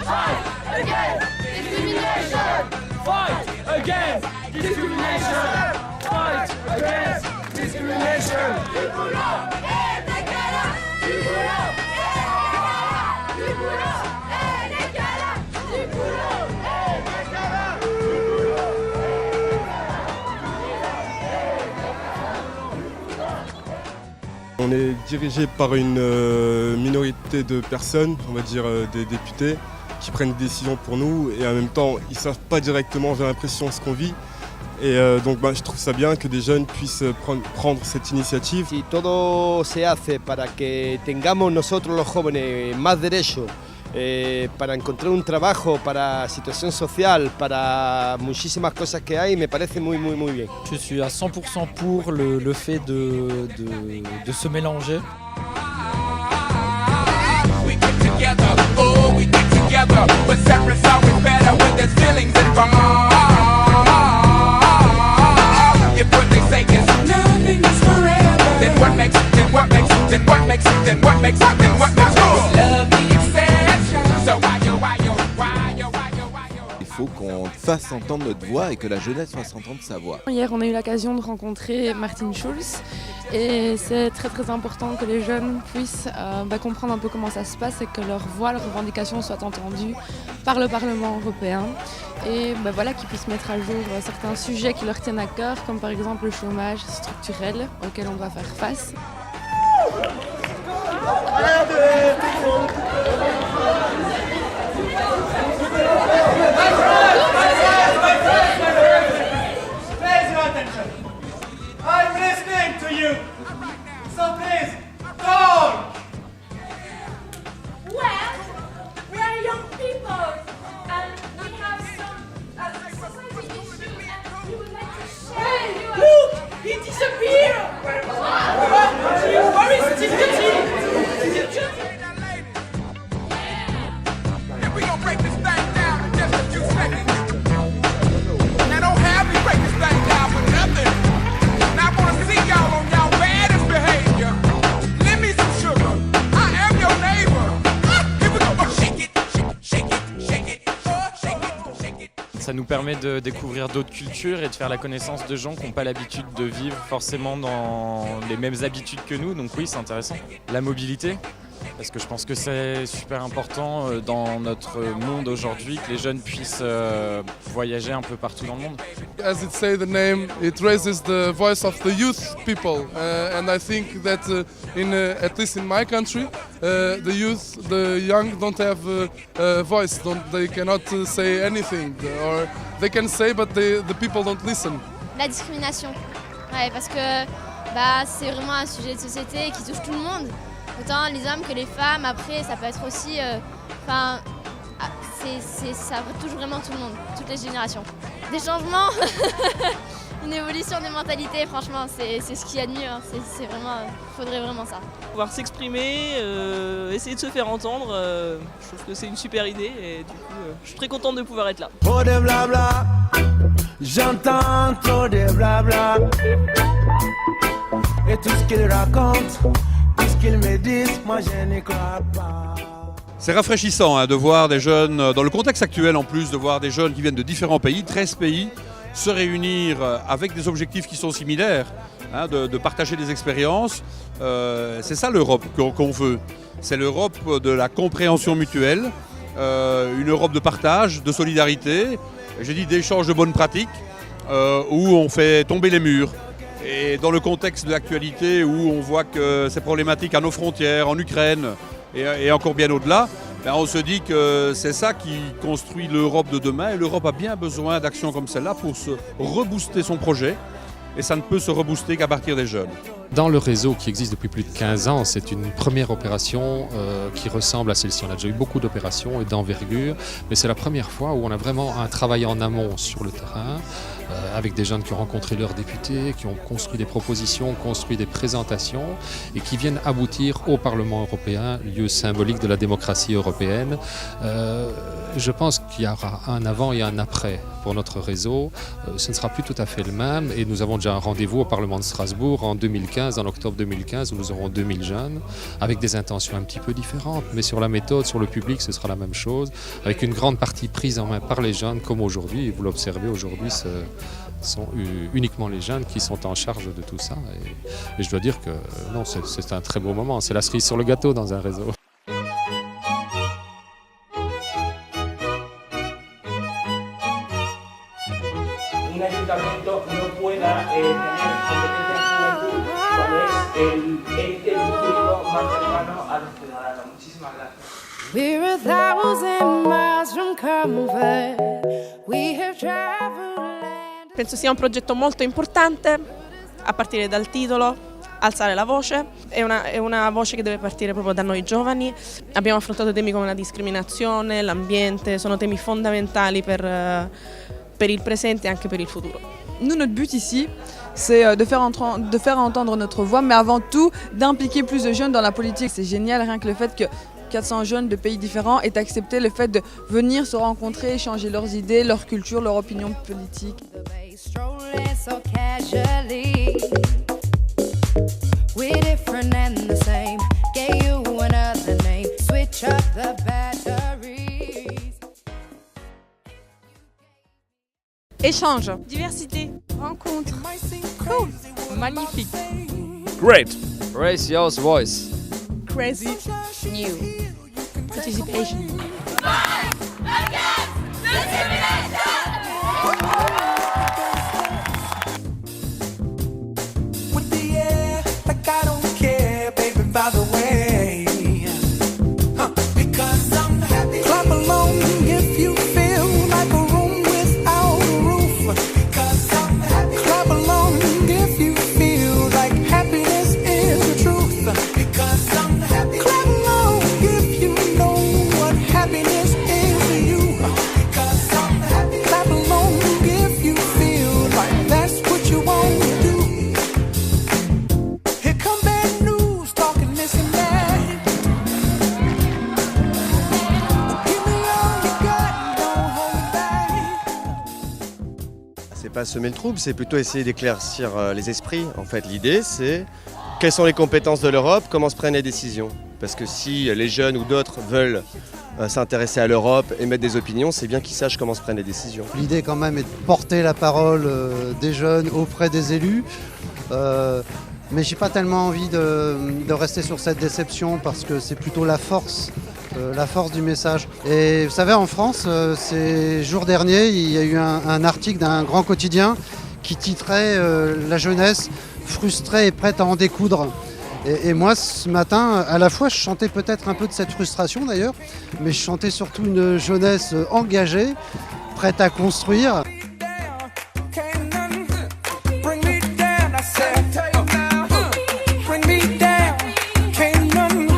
Fight against discrimination. Fight against discrimination. On est dirigé par une minorité de personnes, on va dire des députés, qui prennent des décisions pour nous et en même temps ils ne savent pas directement, j'ai l'impression, ce qu'on vit. Et donc je trouve ça bien que des jeunes puissent prendre cette initiative. Si todo se hace para que tengamos nosotros los jóvenes más derechos, para encontrar un trabajo, para situación social, para muchísimas cosas que hay, me parece muy bien. Je suis à 100% pour le fait de se mélanger. Il faut qu'on fasse entendre notre voix et que la jeunesse fasse entendre sa voix. Hier, on a eu l'occasion de rencontrer Martin Schulz et c'est très important que les jeunes puissent comprendre un peu comment ça se passe et que leur voix, leurs revendications soient entendues par le Parlement européen et voilà, qu'ils puissent mettre à jour certains sujets qui leur tiennent à cœur, comme par exemple le chômage structurel auquel on doit faire face. I'm listening to you. So please, talk. Well, we are young people and we have some society issues and we would like to share. Hey, look, he disappeared. Where is Timothy? Ça nous permet de découvrir d'autres cultures et de faire la connaissance de gens qui n'ont pas l'habitude de vivre forcément dans les mêmes habitudes que nous. Donc oui, c'est intéressant. La mobilité, parce que je pense que c'est super important dans notre monde aujourd'hui que les jeunes puissent voyager un peu partout dans le monde. As it says the name, it raises the voice of the youth people, and I think that at least in my country, the youth, the young don't have a voice. They cannot say anything, or they can say, but the people don't listen. La discrimination, parce que c'est vraiment un sujet de société qui touche tout le monde. Autant les hommes que les femmes, après ça peut être aussi, ça touche vraiment tout le monde, toutes les générations. Des changements, une évolution des mentalités, franchement c'est ce qu'il y a de mieux, c'est vraiment, faudrait vraiment ça. Pouvoir s'exprimer, essayer de se faire entendre, je trouve que c'est une super idée et du coup je suis très contente de pouvoir être là. Trop de blabla, j'entends trop de blabla. Et tout ce qu'ils racontent, tout ce qu'ils me disent, moi je n'y crois pas. C'est rafraîchissant de voir des jeunes, dans le contexte actuel en plus, de voir des jeunes qui viennent de différents pays, 13 pays, se réunir avec des objectifs qui sont similaires, de partager des expériences. C'est ça l'Europe qu'on veut. C'est l'Europe de la compréhension mutuelle, une Europe de partage, de solidarité, j'ai dit d'échange de bonnes pratiques, où on fait tomber les murs. Et dans le contexte de l'actualité où on voit que c'est problématique à nos frontières, en Ukraine et encore bien au-delà, on se dit que c'est ça qui construit l'Europe de demain et l'Europe a bien besoin d'actions comme celle-là pour se rebooster son projet et ça ne peut se rebooster qu'à partir des jeunes. Dans le réseau qui existe depuis plus de 15 ans, c'est une première opération qui ressemble à celle-ci. On a déjà eu beaucoup d'opérations et d'envergure, mais c'est la première fois où on a vraiment un travail en amont sur le terrain, avec des jeunes qui ont rencontré leurs députés, qui ont construit des propositions, construit des présentations et qui viennent aboutir au Parlement européen, lieu symbolique de la démocratie européenne. Je pense qu'il y aura un avant et un après pour notre réseau. Ce ne sera plus tout à fait le même et nous avons déjà un rendez-vous au Parlement de Strasbourg en 2015 2015, en octobre 2015, où nous aurons 2000 jeunes, avec des intentions un petit peu différentes. Mais sur la méthode, sur le public, ce sera la même chose, avec une grande partie prise en main par les jeunes, comme aujourd'hui. Et vous l'observez, aujourd'hui, ce sont uniquement les jeunes qui sont en charge de tout ça. Et je dois dire que non, c'est un très beau moment. C'est la cerise sur le gâteau dans un réseau. Un ayuntamiento no pueda tener competencia en juventud cuando es el ente público más cercano a los ciudadanos. Muchísimas gracias. We're 1,000 miles from comfort. We have traveled. Penso sia un progetto molto importante, a partire dal titolo, alzare la voce, è una voce che deve partire proprio da noi giovani. Abbiamo affrontato temi come la discriminazione, l'ambiente, sono temi fondamentali per il presente et anche per il futuro. Nous, notre but ici, c'est de faire entendre notre voix, mais avant tout d'impliquer plus de jeunes dans la politique. C'est génial, rien que le fait que 400 jeunes de pays différents aient accepté le fait de venir se rencontrer, échanger leurs idées, leur culture, leur opinion politique. Échange, diversité, rencontre, cool, magnifique, great, raise your voice, crazy, new, participation. With the air, like I don't care, baby, by the way. Because I'm happy. Clap along if you feel like a room without a roof. Because I'm happy. Clap along if you feel like happiness is the truth. Because I'm happy. Clap along if you know what happiness is to you. Because I'm happy. Clap along if you feel like that's what you want to do. Here come bad news, talking this and that. Give me all you got, don't hold back. C'est pas semer le trouble, c'est plutôt essayer d'éclaircir les esprits. En fait, l'idée, c'est quelles sont les compétences de l'Europe, comment se prennent les décisions. Parce que si les jeunes ou d'autres veulent s'intéresser à l'Europe et mettre des opinions, c'est bien qu'ils sachent comment se prennent les décisions. L'idée quand même est de porter la parole des jeunes auprès des élus. Mais j'ai pas tellement envie de rester sur cette déception parce que c'est plutôt la force du message. Et vous savez, en France, ces jours derniers, il y a eu un article d'un grand quotidien qui titrait La jeunesse frustrée et prête à en découdre. Et moi, ce matin, à la fois, je chantais peut-être un peu de cette frustration d'ailleurs, mais je chantais surtout une jeunesse engagée, prête à construire. Bring me down, I said. Bring me down, can't none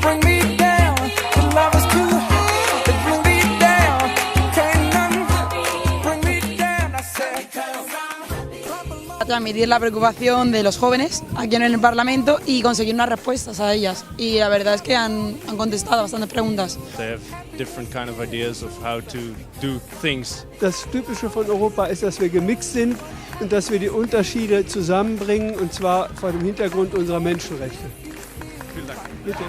bring me down. The love is too high. Bring me down, can't none bring me down, I said. Transmitir la preocupación de los jóvenes aquí en el Parlamento y conseguir unas respuestas a ellas. Y la verdad es que han contestado bastantes preguntas. They have different kind of ideas of how to do things. Das Typische von Europa ist, dass wir gemixt sind und dass wir die Unterschiede zusammenbringen, und zwar vor dem Hintergrund unserer Menschenrechte. Vielen Dank. Bitte.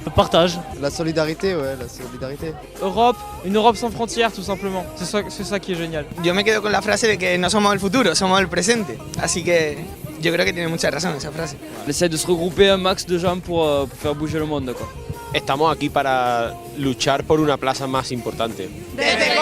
Le partage. La solidarité, ouais, la solidarité. Europe, une Europe sans frontières tout simplement. C'est ça qui est génial. Yo me quedo con la frase de que no somos el futuro, somos el presente. Así que yo creo que tiene mucha razón esa frase. On essaie de se regrouper un max de gens pour faire bouger le monde, quoi. Estamos aquí para luchar por una plaza más importante. Desde